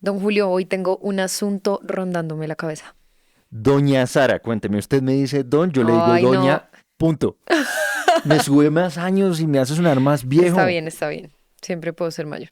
Don Julio, hoy tengo un asunto rondándome la cabeza. Doña Sara, cuénteme, usted me dice don, yo le digo Ay, doña, no. punto. Me sube más años y me hace sonar más viejo. Está bien. Siempre puedo ser mayor.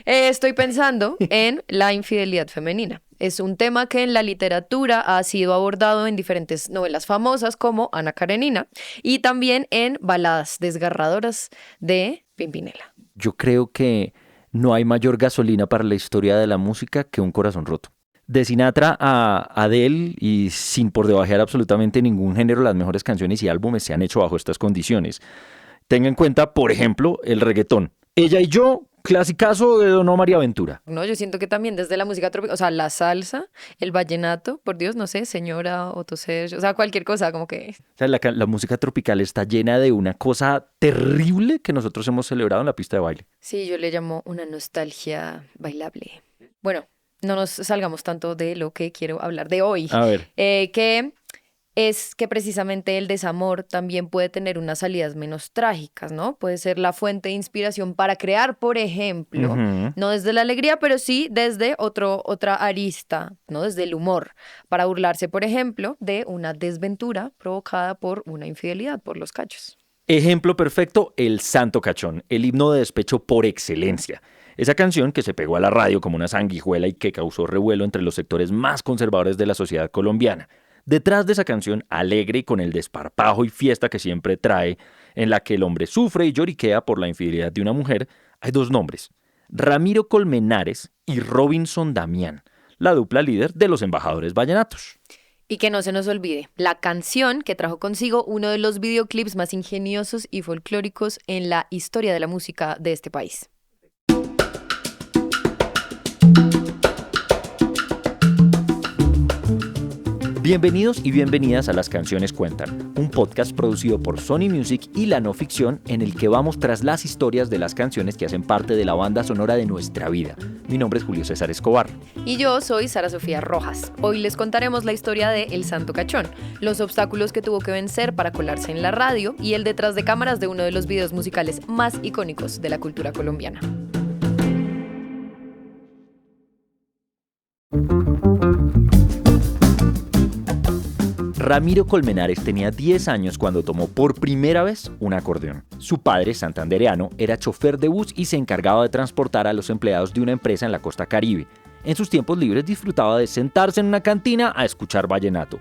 Estoy pensando en la infidelidad femenina. Es un tema que en la literatura ha sido abordado en diferentes novelas famosas como Ana Karenina y también en baladas desgarradoras de Pimpinela. Yo creo que no hay mayor gasolina para la historia de la música que un corazón roto. De Sinatra a Adele y sin por debajear absolutamente ningún género, las mejores canciones y álbumes se han hecho bajo estas condiciones. Tenga en cuenta, por ejemplo, el reggaetón. Ella y yo, clasicazo de Don Omar y Aventura. No, yo siento que también desde la música tropical, o sea, la salsa, el vallenato, por Dios, no sé, señora, Otoser, o sea, cualquier cosa, como que... O sea, la música tropical está llena de una cosa terrible que nosotros hemos celebrado en la pista de baile. Sí, yo le llamo una nostalgia bailable. Bueno, no nos salgamos tanto de lo que quiero hablar de hoy. A ver. Que es que precisamente el desamor también puede tener unas salidas menos trágicas, ¿no? Puede ser la fuente de inspiración para crear, por ejemplo, no desde la alegría, pero sí desde otra arista, ¿no? Desde el humor, para burlarse, por ejemplo, de una desventura provocada por una infidelidad, por los cachos. Ejemplo perfecto, El Santo Cachón, el himno de despecho por excelencia. Esa canción que se pegó a la radio como una sanguijuela y que causó revuelo entre los sectores más conservadores de la sociedad colombiana. Detrás de esa canción, alegre y con el desparpajo y fiesta que siempre trae, en la que el hombre sufre y lloriquea por la infidelidad de una mujer, hay dos nombres, Ramiro Colmenares y Robinson Damián, la dupla líder de los embajadores vallenatos. Y que no se nos olvide, la canción que trajo consigo uno de los videoclips más ingeniosos y folclóricos en la historia de la música de este país. Bienvenidos y bienvenidas a Las Canciones Cuentan, un podcast producido por Sony Music y La No Ficción en el que vamos tras las historias de las canciones que hacen parte de la banda sonora de nuestra vida. Mi nombre es Julio César Escobar. Y yo soy Sara Sofía Rojas. Hoy les contaremos la historia de El Santo Cachón, los obstáculos que tuvo que vencer para colarse en la radio y el detrás de cámaras de uno de los videos musicales más icónicos de la cultura colombiana. Ramiro Colmenares tenía 10 años cuando tomó por primera vez un acordeón. Su padre, santandereano, era chofer de bus y se encargaba de transportar a los empleados de una empresa en la costa Caribe. En sus tiempos libres disfrutaba de sentarse en una cantina a escuchar vallenato.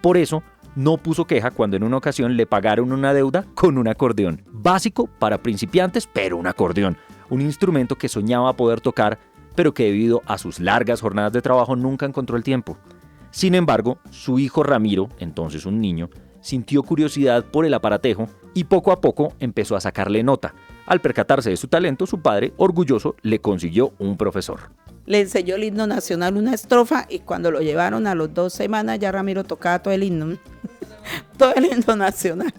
Por eso, no puso queja cuando en una ocasión le pagaron una deuda con un acordeón. Básico para principiantes, pero un acordeón. Un instrumento que soñaba poder tocar, pero que debido a sus largas jornadas de trabajo nunca encontró el tiempo. Sin embargo, su hijo Ramiro, entonces un niño, sintió curiosidad por el aparatejo y poco a poco empezó a sacarle nota. Al percatarse de su talento, su padre, orgulloso, le consiguió un profesor. Le enseñó el himno nacional, una estrofa, y cuando lo llevaron a las 2 semanas ya Ramiro tocaba todo el himno, todo el himno nacional.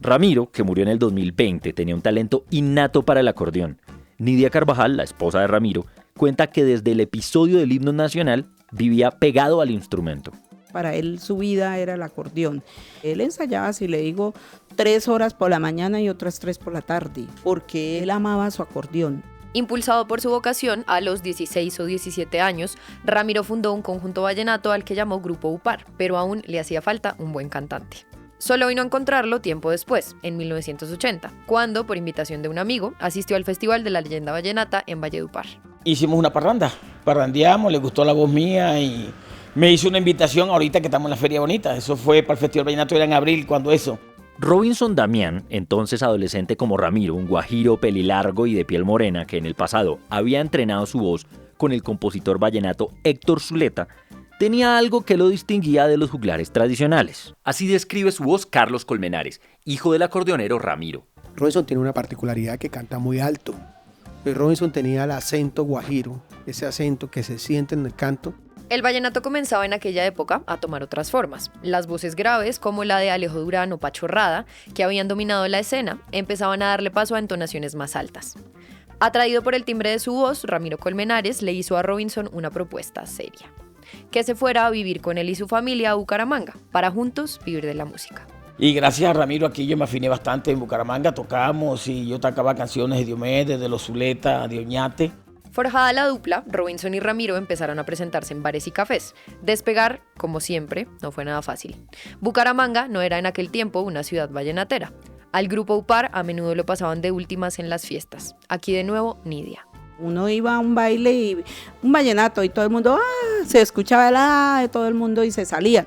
Ramiro, que murió en el 2020, tenía un talento innato para el acordeón. Nidia Carvajal, la esposa de Ramiro, cuenta que desde el episodio del himno nacional vivía pegado al instrumento. Para él su vida era el acordeón. Él ensayaba, si le digo, 3 horas por la mañana y otras 3 por la tarde, porque él amaba su acordeón. Impulsado por su vocación, a los 16 o 17 años, Ramiro fundó un conjunto vallenato al que llamó Grupo Upar, pero aún le hacía falta un buen cantante. Solo vino a encontrarlo tiempo después, en 1980, cuando, por invitación de un amigo, asistió al Festival de la Leyenda Vallenata en Valledupar. Hicimos una parranda, parrandeamos, le gustó la voz mía y me hizo una invitación ahorita que estamos en la Feria Bonita. Eso fue para el Festival Vallenato, era en abril, cuando eso. Robinson Damián, entonces adolescente como Ramiro, un guajiro pelilargo y de piel morena que en el pasado había entrenado su voz con el compositor vallenato Héctor Zuleta, tenía algo que lo distinguía de los juglares tradicionales. Así describe su voz Carlos Colmenares, hijo del acordeonero Ramiro. Robinson tiene una particularidad que canta muy alto. Robinson tenía el acento guajiro, ese acento que se siente en el canto. El vallenato comenzaba en aquella época a tomar otras formas. Las voces graves, como la de Alejo Durán o Pacho Rada, que habían dominado la escena, empezaban a darle paso a entonaciones más altas. Atraído por el timbre de su voz, Ramiro Colmenares le hizo a Robinson una propuesta seria: que se fuera a vivir con él y su familia a Bucaramanga, para juntos vivir de la música. Y gracias a Ramiro aquí yo me afiné bastante en Bucaramanga, tocamos y yo tocaba canciones de Diomedes, de los Zuleta, de Oñate. Forjada la dupla, Robinson y Ramiro empezaron a presentarse en bares y cafés. Despegar, como siempre, no fue nada fácil. Bucaramanga no era en aquel tiempo una ciudad vallenatera. Al grupo UPAR a menudo lo pasaban de últimas en las fiestas. Aquí de nuevo, Nidia. Uno iba a un baile y un vallenato y todo el mundo, se escuchaba de todo el mundo y se salía.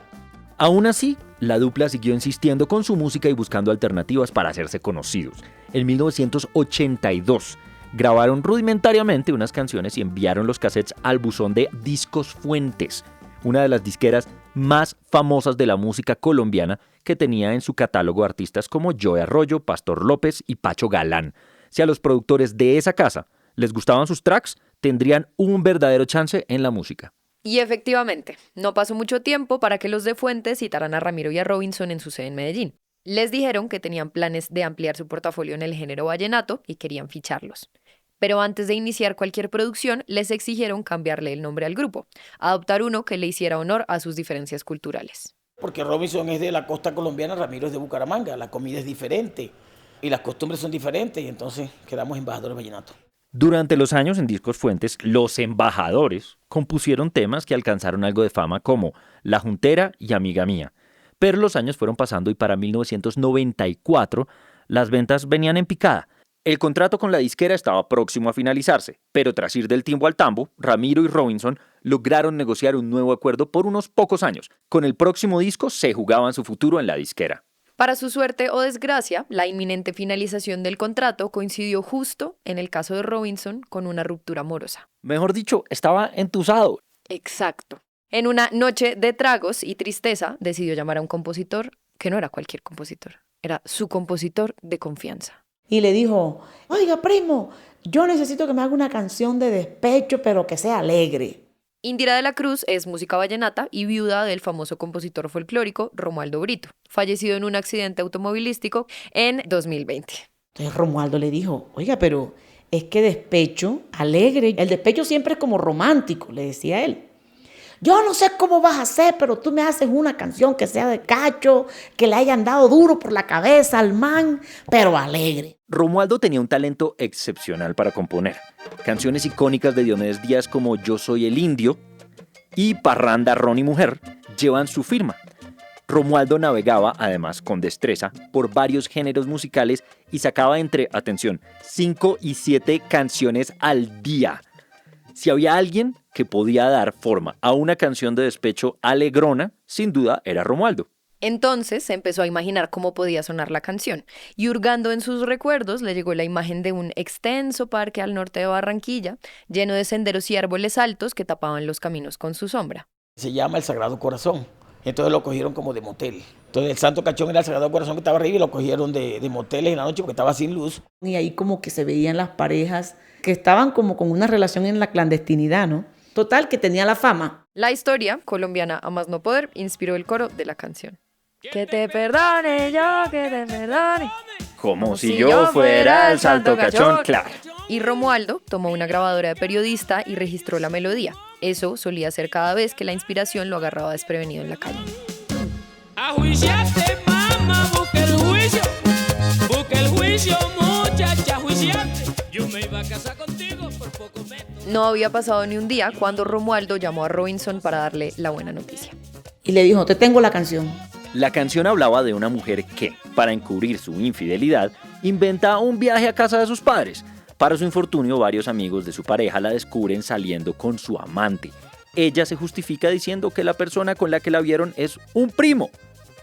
Aún así, la dupla siguió insistiendo con su música y buscando alternativas para hacerse conocidos. En 1982 grabaron rudimentariamente unas canciones y enviaron los cassettes al buzón de Discos Fuentes, una de las disqueras más famosas de la música colombiana que tenía en su catálogo artistas como Joe Arroyo, Pastor López y Pacho Galán. Si a los productores de esa casa les gustaban sus tracks, tendrían un verdadero chance en la música. Y efectivamente, no pasó mucho tiempo para que los de Fuentes citaran a Ramiro y a Robinson en su sede en Medellín. Les dijeron que tenían planes de ampliar su portafolio en el género vallenato y querían ficharlos. Pero antes de iniciar cualquier producción, les exigieron cambiarle el nombre al grupo, adoptar uno que le hiciera honor a sus diferencias culturales. Porque Robinson es de la costa colombiana, Ramiro es de Bucaramanga, la comida es diferente y las costumbres son diferentes y entonces quedamos embajadores vallenatos. Durante los años en Discos Fuentes, los embajadores compusieron temas que alcanzaron algo de fama como La Juntera y Amiga Mía. Pero los años fueron pasando y para 1994 las ventas venían en picada. El contrato con la disquera estaba próximo a finalizarse, pero tras ir del timbo al tambo, Ramiro y Robinson lograron negociar un nuevo acuerdo por unos pocos años. Con el próximo disco se jugaban su futuro en la disquera. Para su suerte o desgracia, la inminente finalización del contrato coincidió justo, en el caso de Robinson, con una ruptura amorosa. Mejor dicho, estaba entusado. Exacto. En una noche de tragos y tristeza, decidió llamar a un compositor que no era cualquier compositor, era su compositor de confianza. Y le dijo, oiga, primo, yo necesito que me haga una canción de despecho, pero que sea alegre. Indira de la Cruz es música vallenata y viuda del famoso compositor folclórico Romualdo Brito, fallecido en un accidente automovilístico en 2020. Entonces Romualdo le dijo, oiga, pero es que despecho, alegre, el despecho siempre es como romántico, le decía él. Yo no sé cómo vas a hacer, pero tú me haces una canción que sea de cacho, que le hayan dado duro por la cabeza al man, pero alegre. Romualdo tenía un talento excepcional para componer. Canciones icónicas de Diomedes Díaz como Yo soy el indio y Parranda, Ron y Mujer llevan su firma. Romualdo navegaba, además, con destreza por varios géneros musicales y sacaba entre, atención, 5 y 7 canciones al día. Si había alguien que podía dar forma a una canción de despecho alegrona, sin duda era Romualdo. Entonces se empezó a imaginar cómo podía sonar la canción, y hurgando en sus recuerdos le llegó la imagen de un extenso parque al norte de Barranquilla, lleno de senderos y árboles altos que tapaban los caminos con su sombra. Se llama El Sagrado Corazón, entonces lo cogieron como de motel. Entonces el Santo Cachón era el Sagrado Corazón que estaba arriba y lo cogieron de moteles en la noche porque estaba sin luz. Y ahí como que se veían las parejas que estaban como con una relación en la clandestinidad, ¿no? Total, que tenía la fama. La historia, colombiana a más no poder, inspiró el coro de la canción. Que te perdone yo, que te perdone. Como si yo fuera el Santo Cachón, claro. Y Romualdo tomó una grabadora de periodista y registró la melodía. Eso solía hacer cada vez que la inspiración lo agarraba desprevenido en la calle. Ajuiciate, mamá, busca el juicio, muchacha, ajuiciate. Yo me iba a casar contigo por poco menos. No había pasado ni un día cuando Romualdo llamó a Robinson para darle la buena noticia. Y le dijo, te tengo la canción. La canción hablaba de una mujer que, para encubrir su infidelidad, inventa un viaje a casa de sus padres. Para su infortunio, varios amigos de su pareja la descubren saliendo con su amante. Ella se justifica diciendo que la persona con la que la vieron es un primo.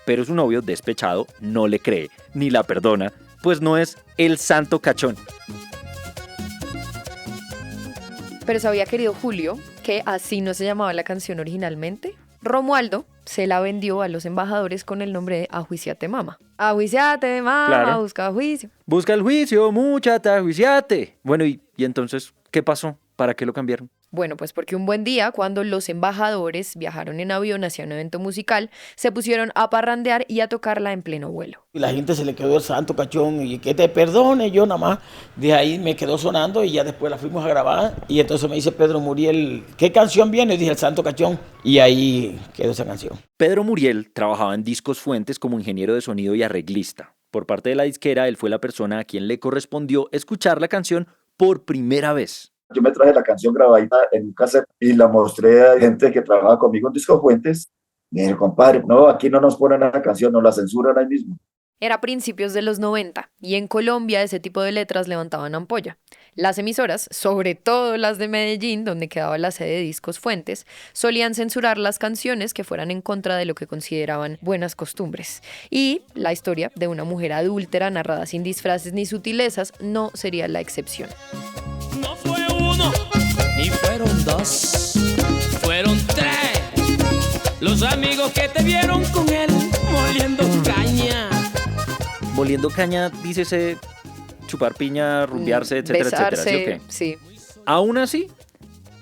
Pero su novio, despechado, no le cree ni la perdona, pues no es el Santo Cachón. Pero ¿sabía, querido Julio, que así no se llamaba la canción originalmente? Romualdo se la vendió a los embajadores con el nombre de Ajuiciate, mamá. Ajuiciate, mamá, Claro. busca juicio. Busca el juicio, muchacha, juiciate. Bueno, ¿y entonces qué pasó? ¿Para qué lo cambiaron? Bueno, pues porque un buen día, cuando los embajadores viajaron en avión hacia un evento musical, se pusieron a parrandear y a tocarla en pleno vuelo. Y la gente se le quedó el Santo Cachón y que te perdone, yo nada más. De ahí me quedó sonando y ya después la fuimos a grabar. Y entonces me dice Pedro Muriel, ¿qué canción viene? Y dije, el Santo Cachón. Y ahí quedó esa canción. Pedro Muriel trabajaba en Discos Fuentes como ingeniero de sonido y arreglista. Por parte de la disquera, él fue la persona a quien le correspondió escuchar la canción por primera vez. Yo me traje la canción grabadita en un cassette y la mostré a gente que trabajaba conmigo en Disco Fuentes. Me dijeron, compadre, no, aquí no nos ponen la canción, nos la censuran ahí mismo. Era principios de los 90 y en Colombia ese tipo de letras levantaban ampolla. Las emisoras, sobre todo las de Medellín, donde quedaba la sede de Discos Fuentes, solían censurar las canciones que fueran en contra de lo que consideraban buenas costumbres. Y la historia de una mujer adúltera narrada sin disfraces ni sutilezas no sería la excepción. No fue uno, ni fueron dos, fueron tres. Los amigos que te vieron con él moliendo caña. Moliendo caña, dícese chupar piña, rumbearse, etcétera, besarse, etcétera. ¿Sí o qué? sí. Aún así,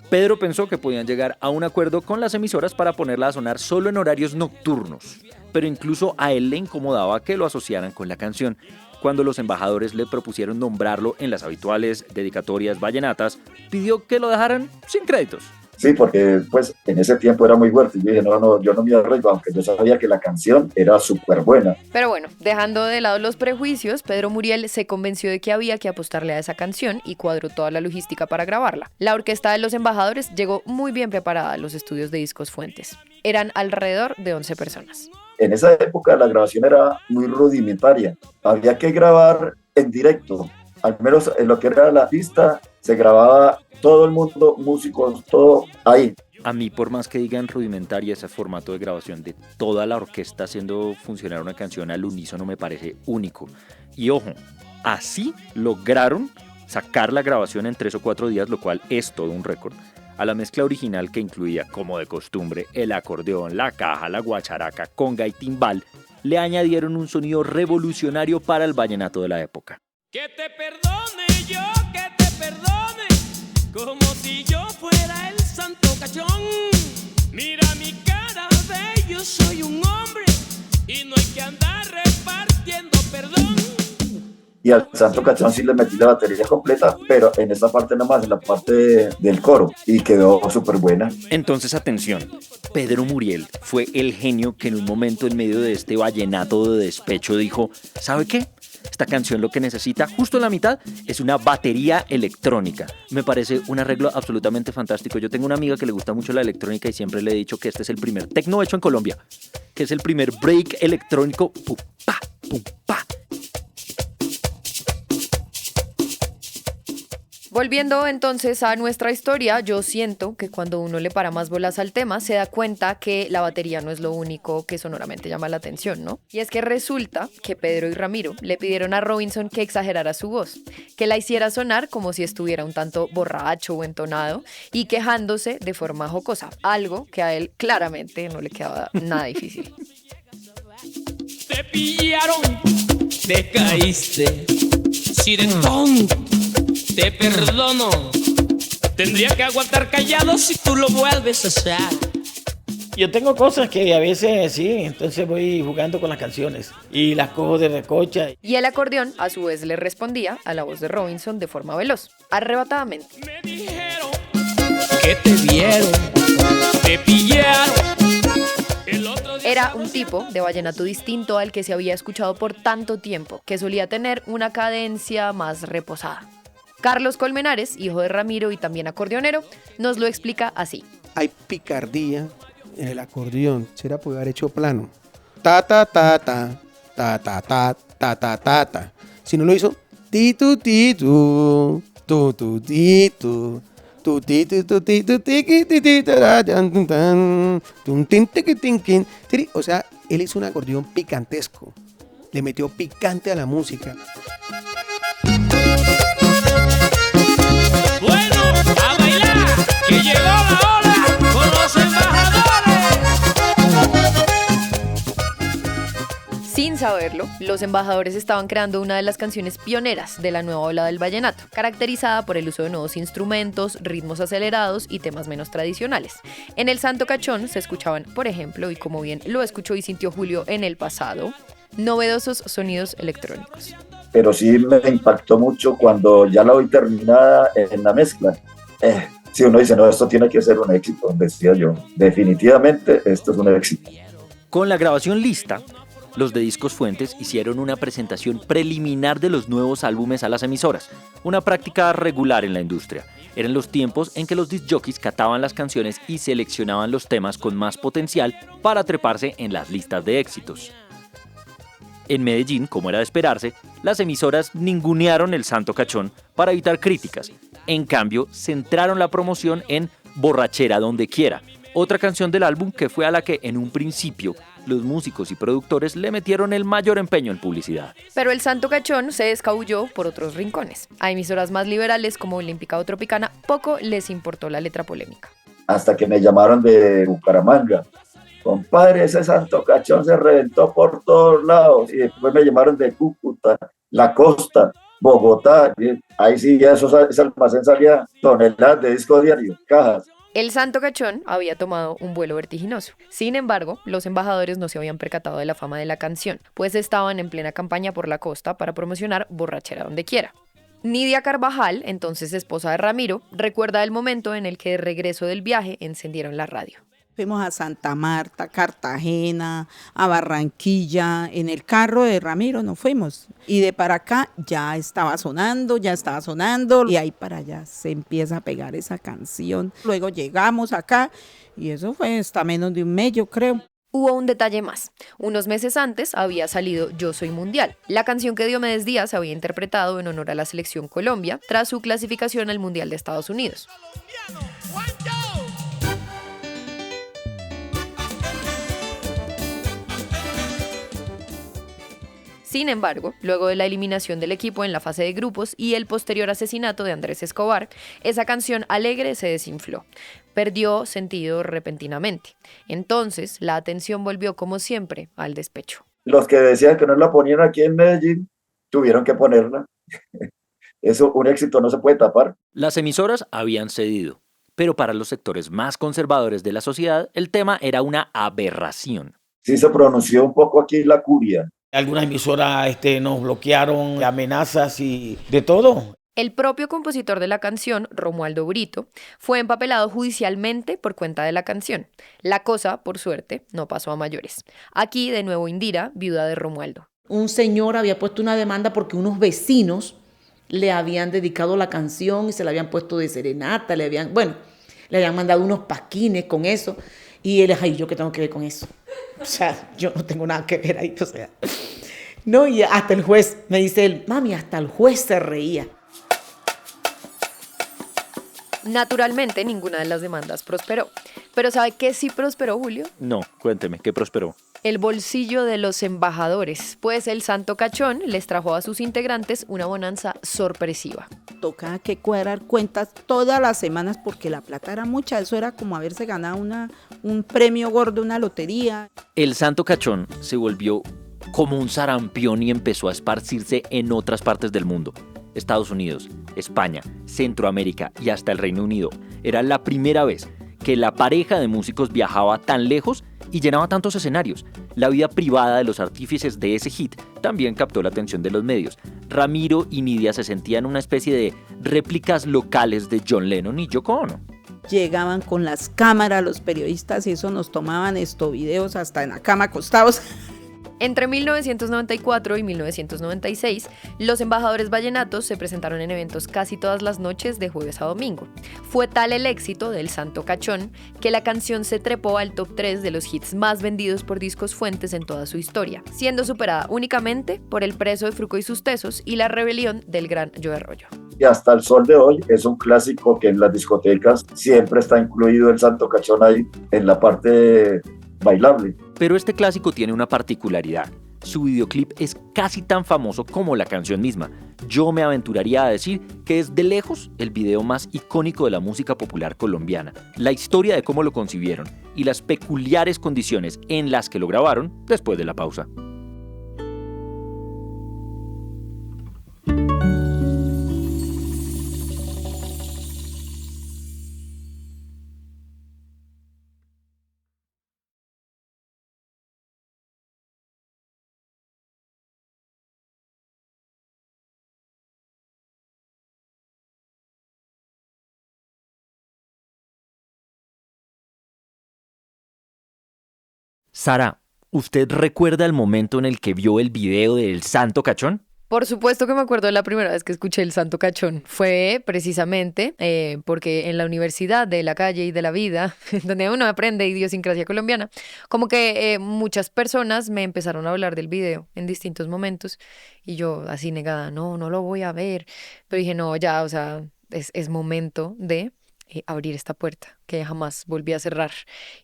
Pedro pensó que podían llegar a un acuerdo con las emisoras para ponerla a sonar solo en horarios nocturnos, pero incluso a él le incomodaba que lo asociaran con la canción. Cuando los embajadores le propusieron nombrarlo en las habituales dedicatorias vallenatas, pidió que lo dejaran sin créditos. Sí, porque pues en ese tiempo era muy fuerte. Yo dije, no, yo no me arreglo, aunque yo sabía que la canción era súper buena. Pero bueno, dejando de lado los prejuicios, Pedro Muriel se convenció de que había que apostarle a esa canción y cuadró toda la logística para grabarla. La orquesta de los embajadores llegó muy bien preparada a los estudios de Discos Fuentes. Eran alrededor de 11 personas. En esa época la grabación era muy rudimentaria. Había que grabar en directo. Al menos en lo que era la pista, se grababa todo el mundo, músicos, todo ahí. A mí, por más que digan rudimentaria, ese formato de grabación de toda la orquesta haciendo funcionar una canción al unísono me parece único. Y ojo, así lograron sacar la grabación en 3 o 4 días, lo cual es todo un récord. A la mezcla original, que incluía, como de costumbre, el acordeón, la caja, la guacharaca, conga y timbal, le añadieron un sonido revolucionario para el vallenato de la época. Que te perdone yo, que te perdone, como si yo fuera el santo cachón. Mira mi cara, ve, yo soy un hombre y no hay que andar repartiendo perdón. Y al Santo Cachón sí le metí la batería completa, pero en esta parte nomás, en la parte del coro, y quedó súper buena. Entonces, atención, Pedro Muriel fue el genio que en un momento en medio de este vallenato de despecho dijo, ¿sabe qué? Esta canción lo que necesita, justo en la mitad, es una batería electrónica. Me parece un arreglo absolutamente fantástico. Yo tengo una amiga que le gusta mucho la electrónica y siempre le he dicho que este es el primer techno hecho en Colombia, que es el primer break electrónico, pum, pa, pum, pa. Volviendo entonces a nuestra historia, yo siento que cuando uno le para más bolas al tema, se da cuenta que la batería no es lo único que sonoramente llama la atención, ¿no? Y es que resulta que Pedro y Ramiro le pidieron a Robinson que exagerara su voz, que la hiciera sonar como si estuviera un tanto borracho o entonado y quejándose de forma jocosa, algo que a él claramente no le quedaba nada difícil. Te pillaron, te caíste, sirentón. Te perdono, tendría que aguantar callado si tú lo vuelves a hacer. Yo tengo cosas que a veces sí, entonces voy jugando con las canciones y las cojo de recocha. Y el acordeón a su vez le respondía a la voz de Robinson de forma veloz, arrebatadamente. Me dijeron que te vieron, te pillaron. Era un tipo de vallenato distinto al que se había escuchado por tanto tiempo, que solía tener una cadencia más reposada. Carlos Colmenares, hijo de Ramiro y también acordeonero, nos lo explica así. Hay picardía en el acordeón. Será por haber hecho plano. Ta, ta, ta, ta, ta, ta, ta, ta, ta, ta, ta. Si no lo hizo, titu, titu, tu, tu, titu. O sea, él hizo un acordeón picantesco. Le metió picante a la música. Bueno, a bailar, que llegó la ola con los embajadores. Sin saberlo, los embajadores estaban creando una de las canciones pioneras de la nueva ola del vallenato, caracterizada por el uso de nuevos instrumentos, ritmos acelerados y temas menos tradicionales. En el Santo Cachón se escuchaban, por ejemplo, y como bien lo escuchó y sintió Julio en el pasado, novedosos sonidos electrónicos. Pero sí me impactó mucho cuando ya la oí terminada en la mezcla. Si uno dice, no, esto tiene que ser un éxito, decía yo. Definitivamente esto es un éxito. Con la grabación lista, Los de Discos Fuentes hicieron una presentación preliminar de los nuevos álbumes a las emisoras, una práctica regular en la industria. Eran los tiempos en que los disc jockeys cataban las canciones y seleccionaban los temas con más potencial para treparse en las listas de éxitos. En Medellín, como era de esperarse, las emisoras ningunearon el Santo Cachón para evitar críticas. En cambio, centraron la promoción en Borrachera Donde Quiera, otra canción del álbum que fue a la que en un principio los músicos y productores le metieron el mayor empeño en publicidad. Pero el Santo Cachón se escabulló por otros rincones. A emisoras más liberales como Olímpica o Tropicana poco les importó la letra polémica. Hasta que me llamaron de Bucaramanga. Compadre, ese Santo Cachón se reventó por todos lados. Y después me llamaron de Cúcuta, La Costa, Bogotá. Y ahí sí, ya ese almacén salía toneladas de disco diario, cajas. El Santo Cachón había tomado un vuelo vertiginoso. Sin embargo, los embajadores no se habían percatado de la fama de la canción, pues estaban en plena campaña por la costa para promocionar Borrachera Donde Quiera. Nidia Carvajal, entonces esposa de Ramiro, recuerda el momento en el que de regreso del viaje encendieron la radio. Fuimos a Santa Marta, Cartagena, a Barranquilla, en el carro de Ramiro nos fuimos. Y de para acá ya estaba sonando, y ahí para allá se empieza a pegar esa canción. Luego llegamos acá y eso fue hasta menos de un mes, yo creo. Hubo un detalle más. Unos meses antes había salido Yo Soy Mundial, la canción que Diomedes Díaz había interpretado en honor a la selección Colombia tras su clasificación al Mundial de Estados Unidos. Sin embargo, luego de la eliminación del equipo en la fase de grupos y el posterior asesinato de Andrés Escobar, esa canción alegre se desinfló. Perdió sentido repentinamente. Entonces, la atención volvió como siempre al despecho. Los que decían que no la ponían aquí en Medellín, tuvieron que ponerla. Eso, un éxito no se puede tapar. Las emisoras habían cedido, pero para los sectores más conservadores de la sociedad, el tema era una aberración. Sí se pronunció un poco aquí la curia. Algunas emisoras nos bloquearon, amenazas y de todo. El propio compositor de la canción, Romualdo Brito, fue empapelado judicialmente por cuenta de la canción. La cosa, por suerte, no pasó a mayores. Aquí, de nuevo, Indira, viuda de Romualdo. Un señor había puesto una demanda porque unos vecinos le habían dedicado la canción y se la habían puesto de serenata, le habían mandado unos pasquines con eso. Y él, ay, ¿yo qué tengo que ver con eso? O sea, yo no tengo nada que ver ahí, o sea. No, y hasta el juez, me dice él, mami, hasta el juez se reía. Naturalmente, ninguna de las demandas prosperó. Pero ¿sabe qué sí prosperó, Julio? No, cuénteme, ¿qué prosperó? El bolsillo de los embajadores, pues el Santo Cachón les trajo a sus integrantes una bonanza sorpresiva. Tocaba que cuadrar cuentas todas las semanas porque la plata era mucha, eso era como haberse ganado un premio gordo, una lotería. El Santo Cachón se volvió como un sarampión y empezó a esparcirse en otras partes del mundo. Estados Unidos, España, Centroamérica y hasta el Reino Unido. Era la primera vez que la pareja de músicos viajaba tan lejos y llenaba tantos escenarios. La vida privada de los artífices de ese hit también captó la atención de los medios. Ramiro y Nidia se sentían una especie de réplicas locales de John Lennon y Yoko Ono. Llegaban con las cámaras los periodistas y eso nos tomaban videos hasta en la cama acostados. Entre 1994 y 1996, los embajadores vallenatos se presentaron en eventos casi todas las noches de jueves a domingo. Fue tal el éxito del Santo Cachón que la canción se trepó al top 3 de los hits más vendidos por Discos Fuentes en toda su historia, siendo superada únicamente por El Preso de Fruco y sus Tesos y La Rebelión del gran Joe Arroyo. Y hasta el sol de hoy es un clásico que en las discotecas siempre está incluido el Santo Cachón ahí en la parte bailable. Pero este clásico tiene una particularidad. Su videoclip es casi tan famoso como la canción misma. Yo me aventuraría a decir que es de lejos el video más icónico de la música popular colombiana. La historia de cómo lo concibieron y las peculiares condiciones en las que lo grabaron después de la pausa. Sara, ¿Usted recuerda el momento en el que vio el video del Santo Cachón? Por supuesto que me acuerdo de la primera vez que escuché el Santo Cachón. Fue precisamente porque en la Universidad de la Calle y de la Vida, donde uno aprende idiosincrasia colombiana, como que muchas personas me empezaron a hablar del video en distintos momentos y yo así negada, no lo voy a ver. Pero dije, no, ya, o sea, es momento de abrir esta puerta que jamás volví a cerrar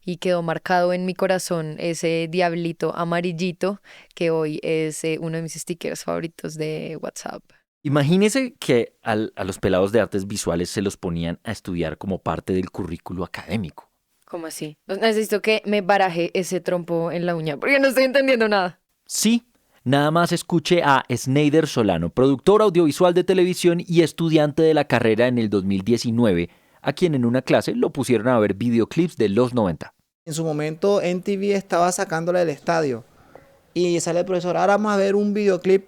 y quedó marcado en mi corazón ese diablito amarillito que hoy es uno de mis stickers favoritos de WhatsApp. Imagínese que a los pelados de artes visuales se los ponían a estudiar como parte del currículo académico. ¿Cómo así? Necesito que me baraje ese trompo en la uña porque no estoy entendiendo nada. Sí, nada más escuche a Sneider Solano, productor audiovisual de televisión y estudiante de la carrera en el 2019, a quien en una clase lo pusieron a ver videoclips de los 90. En su momento MTV estaba sacándola del estadio y sale el profesor, ahora vamos a ver un videoclip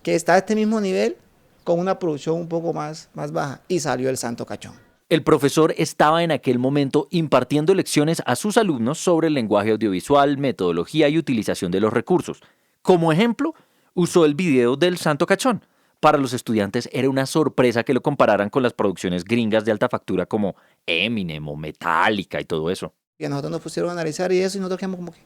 que está a este mismo nivel con una producción un poco más baja y salió el Santo Cachón. El profesor estaba en aquel momento impartiendo lecciones a sus alumnos sobre el lenguaje audiovisual, metodología y utilización de los recursos. Como ejemplo, usó el video del Santo Cachón. Para los estudiantes era una sorpresa que lo compararan con las producciones gringas de alta factura como Eminem o Metallica y todo eso. Y a nosotros nos pusieron a analizar y eso y nosotros quedamos como que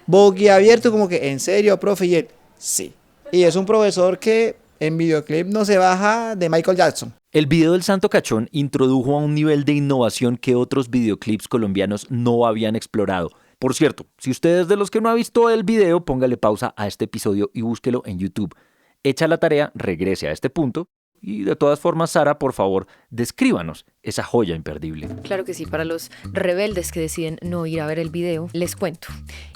boquiabiertos, como que, ¿en serio, profe? Y él, sí. Y es un profesor que en videoclip no se baja de Michael Jackson. El video del Santo Cachón introdujo a un nivel de innovación que otros videoclips colombianos no habían explorado. Por cierto, si usted es de los que no ha visto el video, póngale pausa a este episodio y búsquelo en YouTube. Hecha la tarea, regrese a este punto y de todas formas, Sara, por favor, descríbanos esa joya imperdible. Claro que sí, para los rebeldes que deciden no ir a ver el video, les cuento.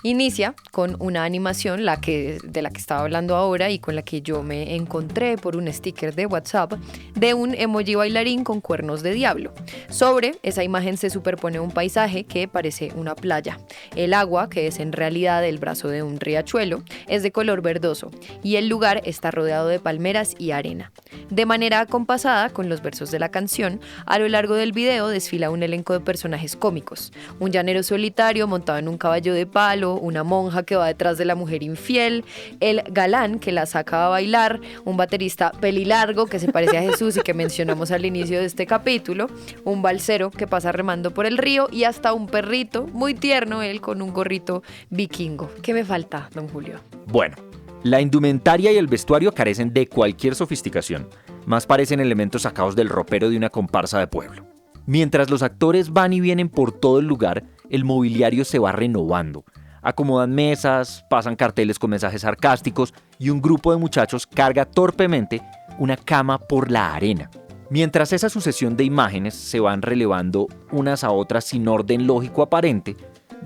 Inicia con una animación, de la que estaba hablando ahora y con la que yo me encontré por un sticker de WhatsApp, de un emoji bailarín con cuernos de diablo. Sobre esa imagen se superpone un paisaje que parece una playa. El agua, que es en realidad el brazo de un riachuelo, es de color verdoso y el lugar está rodeado de palmeras y arena. De manera acompasada con los versos de la canción, a lo largo del video desfila un elenco de personajes cómicos. Un llanero solitario montado en un caballo de palo, una monja que va detrás de la mujer infiel, el galán que la saca a bailar, un baterista pelilargo que se parece a Jesús y que mencionamos al inicio de este capítulo, un balsero que pasa remando por el río y hasta un perrito, muy tierno él, con un gorrito vikingo. ¿Qué me falta, don Julio? Bueno, la indumentaria y el vestuario carecen de cualquier sofisticación. Más parecen elementos sacados del ropero de una comparsa de pueblo. Mientras los actores van y vienen por todo el lugar, el mobiliario se va renovando. Acomodan mesas, pasan carteles con mensajes sarcásticos y un grupo de muchachos carga torpemente una cama por la arena. Mientras esa sucesión de imágenes se van relevando unas a otras sin orden lógico aparente,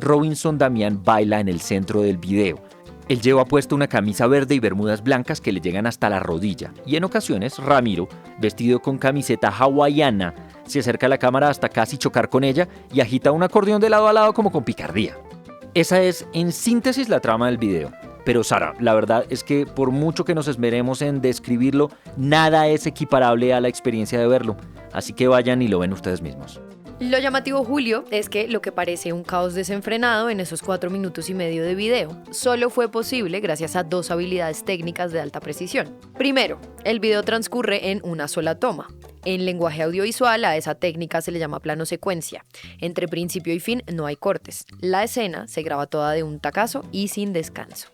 Robinson Damián baila en el centro del video. Él lleva puesto una camisa verde y bermudas blancas que le llegan hasta la rodilla, y en ocasiones Ramiro, vestido con camiseta hawaiana, se acerca a la cámara hasta casi chocar con ella y agita un acordeón de lado a lado como con picardía. Esa es, en síntesis, la trama del video. Pero Sara, la verdad es que por mucho que nos esmeremos en describirlo, nada es equiparable a la experiencia de verlo, así que vayan y lo ven ustedes mismos. Lo llamativo, Julio, es que lo que parece un caos desenfrenado en esos 4 minutos y medio de video solo fue posible gracias a 2 habilidades técnicas de alta precisión. Primero, el video transcurre en una sola toma. En lenguaje audiovisual a esa técnica se le llama plano secuencia. Entre principio y fin no hay cortes. La escena se graba toda de un tacazo y sin descanso.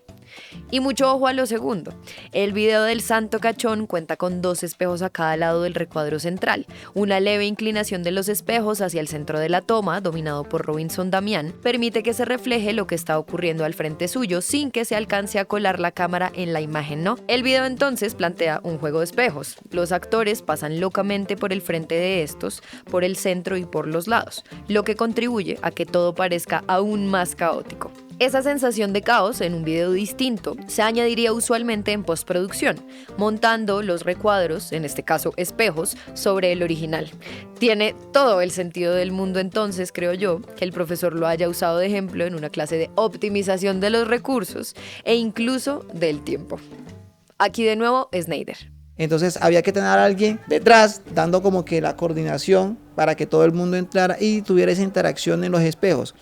Y mucho ojo a lo segundo. El video del Santo Cachón cuenta con 2 espejos a cada lado del recuadro central. Una leve inclinación de los espejos hacia el centro de la toma, dominado por Robinson Damián, permite que se refleje lo que está ocurriendo al frente suyo sin que se alcance a colar la cámara en la imagen, ¿no? El video entonces plantea un juego de espejos. Los actores pasan locamente por el frente de estos, por el centro y por los lados, lo que contribuye a que todo parezca aún más caótico. Esa sensación de caos en un video distinto se añadiría usualmente en postproducción, montando los recuadros, en este caso espejos, sobre el original. Tiene todo el sentido del mundo entonces, creo yo, que el profesor lo haya usado de ejemplo en una clase de optimización de los recursos e incluso del tiempo. Aquí de nuevo, Sneider. Entonces había que tener a alguien detrás dando como que la coordinación para que todo el mundo entrara y tuviera esa interacción en los espejos.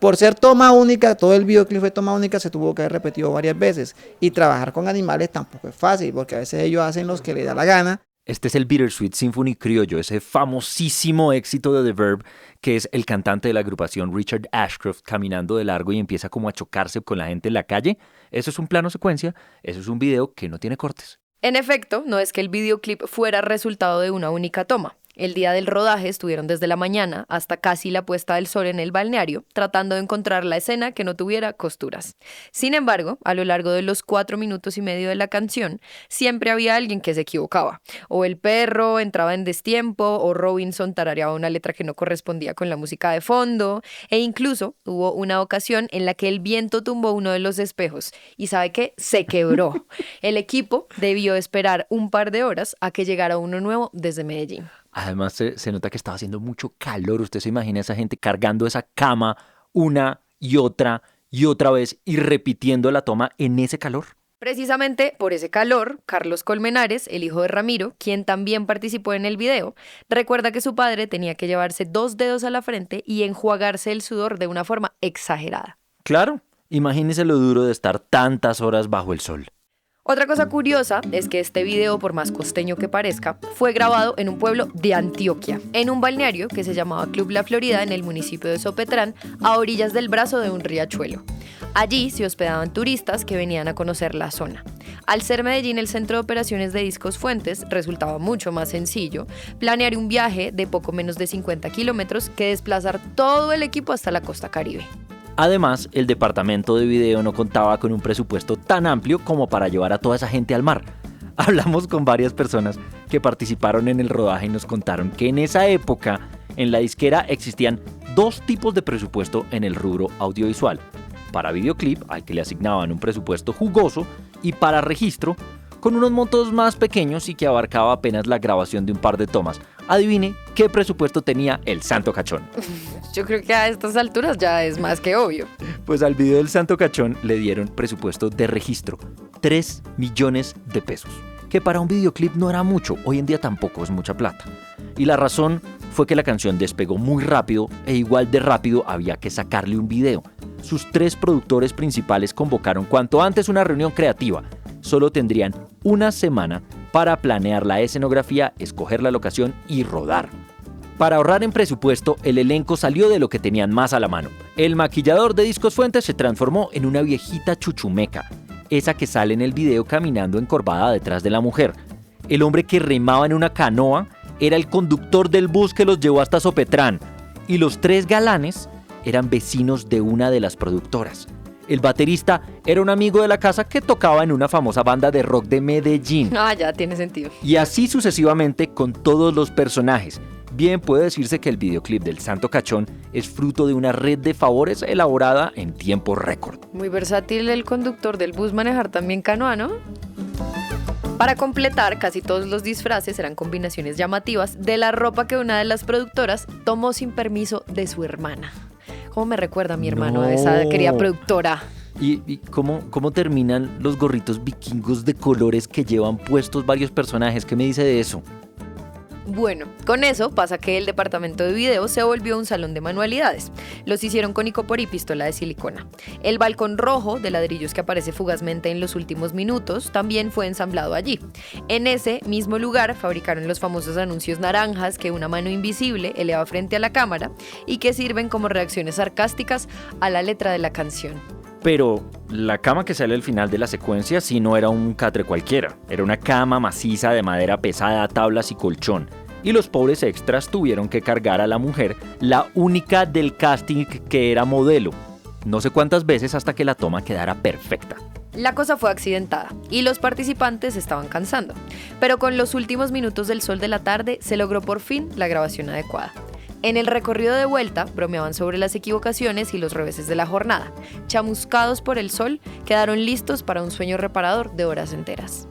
Por ser toma única, todo el videoclip fue toma única, se tuvo que haber repetido varias veces. Y trabajar con animales tampoco es fácil, porque a veces ellos hacen los que les da la gana. Este es el Bittersweet Symphony criollo, ese famosísimo éxito de The Verb, que es el cantante de la agrupación Richard Ashcroft caminando de largo y empieza como a chocarse con la gente en la calle. Eso es un plano secuencia, eso es un video que no tiene cortes. En efecto, no es que el videoclip fuera resultado de una única toma. El día del rodaje estuvieron desde la mañana hasta casi la puesta del sol en el balneario, tratando de encontrar la escena que no tuviera costuras. Sin embargo, a lo largo de los 4 minutos y medio de la canción, siempre había alguien que se equivocaba. O el perro entraba en destiempo, o Robinson tarareaba una letra que no correspondía con la música de fondo, e incluso hubo una ocasión en la que el viento tumbó uno de los espejos, y ¿sabe qué? Se quebró. El equipo debió esperar un par de horas a que llegara uno nuevo desde Medellín. Además, se nota que estaba haciendo mucho calor. Usted se imagina a esa gente cargando esa cama una y otra vez y repitiendo la toma en ese calor. Precisamente por ese calor, Carlos Colmenares, el hijo de Ramiro, quien también participó en el video, recuerda que su padre tenía que llevarse 2 dedos a la frente y enjuagarse el sudor de una forma exagerada. Claro, imagínese lo duro de estar tantas horas bajo el sol. Otra cosa curiosa es que este video, por más costeño que parezca, fue grabado en un pueblo de Antioquia, en un balneario que se llamaba Club La Florida en el municipio de Sopetrán, a orillas del brazo de un riachuelo. Allí se hospedaban turistas que venían a conocer la zona. Al ser Medellín el centro de operaciones de Discos Fuentes, resultaba mucho más sencillo planear un viaje de poco menos de 50 kilómetros que desplazar todo el equipo hasta la costa Caribe. Además, el departamento de video no contaba con un presupuesto tan amplio como para llevar a toda esa gente al mar. Hablamos con varias personas que participaron en el rodaje y nos contaron que en esa época, en la disquera existían 2 tipos de presupuesto en el rubro audiovisual. Para videoclip, al que le asignaban un presupuesto jugoso, y para registro, con unos montos más pequeños y que abarcaba apenas la grabación de un par de tomas. Adivine qué presupuesto tenía el Santo Cachón. Yo creo que a estas alturas ya es más que obvio. Pues al video del Santo Cachón le dieron presupuesto de registro, 3 millones de pesos, que para un videoclip no era mucho, hoy en día tampoco es mucha plata. Y la razón fue que la canción despegó muy rápido e igual de rápido había que sacarle un video. Sus 3 productores principales convocaron cuanto antes una reunión creativa. Solo tendrían una semana para planear la escenografía, escoger la locación y rodar. Para ahorrar en presupuesto, el elenco salió de lo que tenían más a la mano. El maquillador de Discos Fuentes se transformó en una viejita chuchumeca, esa que sale en el video caminando encorvada detrás de la mujer. El hombre que remaba en una canoa era el conductor del bus que los llevó hasta Sopetrán. Y los 3 galanes eran vecinos de una de las productoras. El baterista era un amigo de la casa que tocaba en una famosa banda de rock de Medellín. Ah, ya tiene sentido. Y así sucesivamente con todos los personajes. Bien puede decirse que el videoclip del Santo Cachón es fruto de una red de favores elaborada en tiempo récord. Muy versátil el conductor del bus manejar también canoa, ¿no? Para completar, casi todos los disfraces eran combinaciones llamativas de la ropa que una de las productoras tomó sin permiso de su hermana. ¿Cómo me recuerda a mi hermano, a esa querida productora? ¿Y cómo terminan los gorritos vikingos de colores que llevan puestos varios personajes? ¿Qué me dice de eso? Bueno, con eso pasa que el departamento de video se volvió un salón de manualidades. Los hicieron con icopor y pistola de silicona. El balcón rojo de ladrillos que aparece fugazmente en los últimos minutos también fue ensamblado allí. En ese mismo lugar fabricaron los famosos anuncios naranjas que una mano invisible eleva frente a la cámara y que sirven como reacciones sarcásticas a la letra de la canción. Pero la cama que sale al final de la secuencia sí no era un catre cualquiera. Era una cama maciza de madera pesada, tablas y colchón. Y los pobres extras tuvieron que cargar a la mujer, la única del casting que era modelo. No sé cuántas veces hasta que la toma quedara perfecta. La cosa fue accidentada y los participantes estaban cansando. Pero con los últimos minutos del sol de la tarde se logró por fin la grabación adecuada. En el recorrido de vuelta bromeaban sobre las equivocaciones y los reveses de la jornada. Chamuscados por el sol, quedaron listos para un sueño reparador de horas enteras.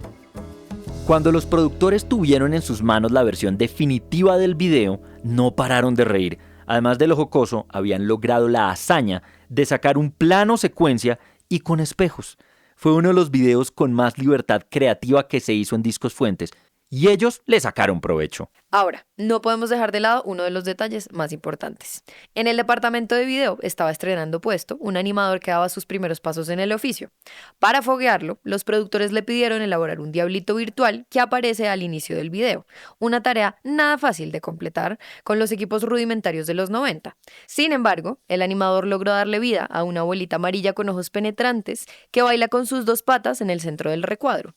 Cuando los productores tuvieron en sus manos la versión definitiva del video, no pararon de reír. Además de lo jocoso, habían logrado la hazaña de sacar un plano secuencia y con espejos. Fue uno de los videos con más libertad creativa que se hizo en Discos Fuentes. Y ellos le sacaron provecho. Ahora, no podemos dejar de lado uno de los detalles más importantes. En el departamento de video estaba estrenando puesto un animador que daba sus primeros pasos en el oficio. Para foguearlo, los productores le pidieron elaborar un diablito virtual que aparece al inicio del video, una tarea nada fácil de completar con los equipos rudimentarios de los 90. Sin embargo, el animador logró darle vida a una abuelita amarilla con ojos penetrantes que baila con sus 2 patas en el centro del recuadro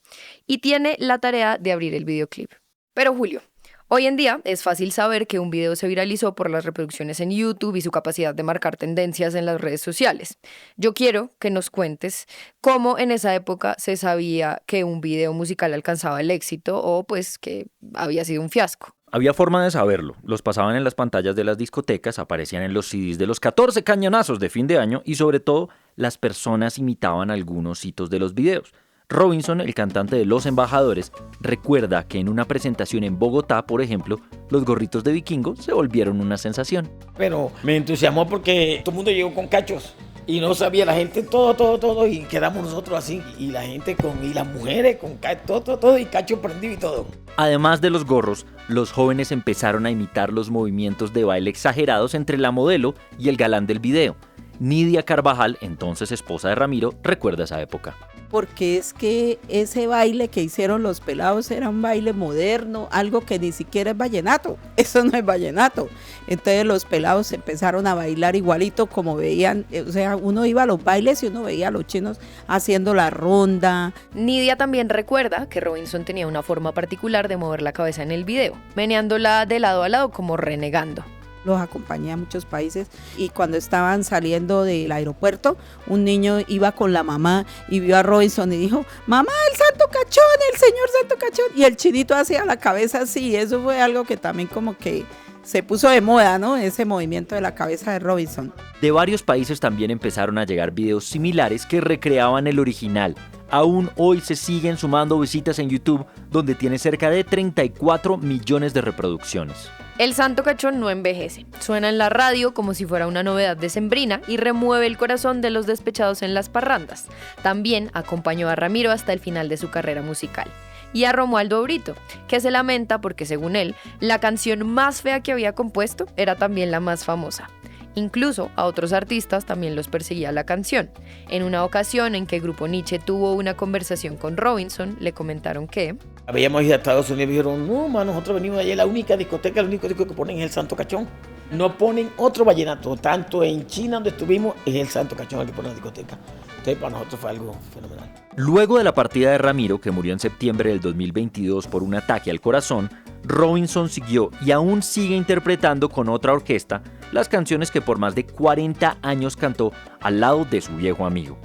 y tiene la tarea de abrir el videoclip. Pero Julio, hoy en día es fácil saber que un video se viralizó por las reproducciones en YouTube y su capacidad de marcar tendencias en las redes sociales. Yo quiero que nos cuentes cómo en esa época se sabía que un video musical alcanzaba el éxito o pues que había sido un fiasco. Había forma de saberlo. Los pasaban en las pantallas de las discotecas, aparecían en los CDs de los 14 cañonazos de fin de año y sobre todo las personas imitaban algunos hitos de los videos. Robinson, el cantante de Los Embajadores, recuerda que en una presentación en Bogotá, por ejemplo, los gorritos de vikingo se volvieron una sensación. Pero me entusiasmó porque todo el mundo llegó con cachos y no sabía la gente todo y quedamos nosotros así y la gente y las mujeres con todo y cacho prendido y todo. Además de los gorros, los jóvenes empezaron a imitar los movimientos de baile exagerados entre la modelo y el galán del video. Nidia Carvajal, entonces esposa de Ramiro, recuerda esa época. Porque es que ese baile que hicieron los pelados era un baile moderno, algo que ni siquiera es vallenato, eso no es vallenato. Entonces los pelados empezaron a bailar igualito como veían, o sea, uno iba a los bailes y uno veía a los chinos haciendo la ronda. Nidia también recuerda que Robinson tenía una forma particular de mover la cabeza en el video, meneándola de lado a lado como renegando. Los acompañé a muchos países y cuando estaban saliendo del aeropuerto, un niño iba con la mamá y vio a Robinson y dijo, mamá, el Santo Cachón, el señor Santo Cachón. Y el chinito hacía la cabeza así, y eso fue algo que también como que se puso de moda, ¿no? Ese movimiento de la cabeza de Robinson. De varios países también empezaron a llegar videos similares que recreaban el original. Aún hoy se siguen sumando visitas en YouTube, donde tiene cerca de 34 millones de reproducciones. El Santo Cachón no envejece, suena en la radio como si fuera una novedad decembrina y remueve el corazón de los despechados en las parrandas. También acompañó a Ramiro hasta el final de su carrera musical. Y a Romualdo Brito, que se lamenta porque según él, la canción más fea que había compuesto era también la más famosa. Incluso a otros artistas también los perseguía la canción. En una ocasión en que Grupo Nietzsche tuvo una conversación con Robinson, le comentaron que habíamos ido a Estados Unidos y dijeron, no, ma, nosotros venimos de allá, la única discoteca, el único disco que ponen es el Santo Cachón. No ponen otro vallenato, tanto en China donde estuvimos, es el Santo Cachón el que pone la discoteca. Entonces para nosotros fue algo fenomenal. Luego de la partida de Ramiro, que murió en septiembre del 2022 por un ataque al corazón, Robinson siguió y aún sigue interpretando con otra orquesta las canciones que por más de 40 años cantó al lado de su viejo amigo.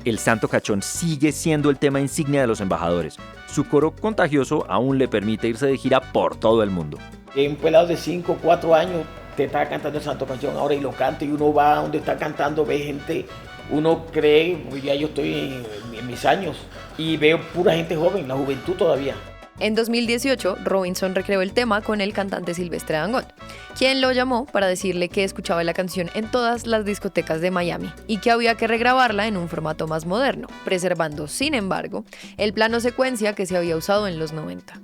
El Santo Cachón sigue siendo el tema insignia de Los Embajadores. Su coro contagioso aún le permite irse de gira por todo el mundo. Un pelado de 5 o 4 años te está cantando el Santo Cachón ahora y lo canta y uno va donde está cantando, ve gente, uno cree, ya yo estoy en mis años y veo pura gente joven, la juventud todavía. En 2018, Robinson recreó el tema con el cantante Silvestre Dangond, quien lo llamó para decirle que escuchaba la canción en todas las discotecas de Miami y que había que regrabarla en un formato más moderno, preservando, sin embargo, el plano secuencia que se había usado en los 90.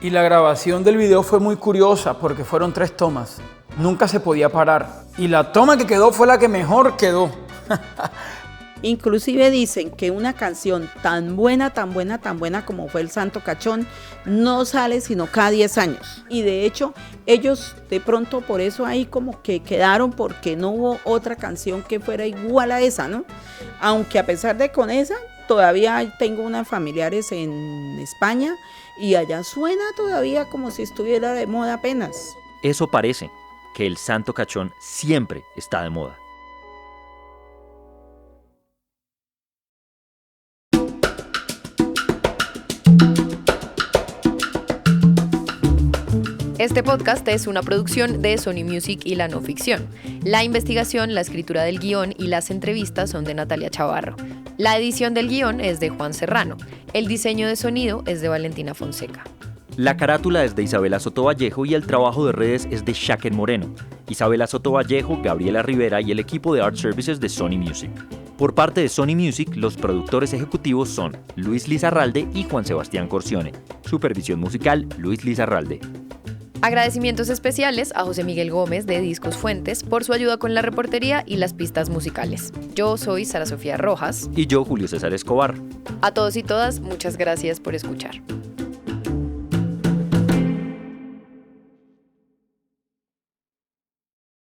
Y la grabación del video fue muy curiosa porque fueron 3 tomas. Nunca se podía parar. Y la toma que quedó fue la que mejor quedó. Inclusive dicen que una canción tan buena como fue el Santo Cachón no sale sino cada 10 años. Y de hecho, ellos de pronto por eso ahí como que quedaron porque no hubo otra canción que fuera igual a esa, ¿no? Aunque a pesar de con esa, todavía tengo unas familiares en España y allá suena todavía como si estuviera de moda apenas. Eso parece, que el Santo Cachón siempre está de moda. Este podcast es una producción de Sony Music y La No Ficción. La investigación, la escritura del guión y las entrevistas son de Natalia Chavarro. La edición del guión es de Juan Serrano. El diseño de sonido es de Valentina Fonseca. La carátula es de Isabela Sotovallejo y el trabajo de redes es de Shaken Moreno. Isabela Sotovallejo, Gabriela Rivera y el equipo de Art Services de Sony Music. Por parte de Sony Music, los productores ejecutivos son Luis Lizarralde y Juan Sebastián Corcione. Supervisión musical, Luis Lizarralde. Agradecimientos especiales a José Miguel Gómez de Discos Fuentes por su ayuda con la reportería y las pistas musicales. Yo soy Sara Sofía Rojas. Y yo, Julio César Escobar. A todos y todas, muchas gracias por escuchar.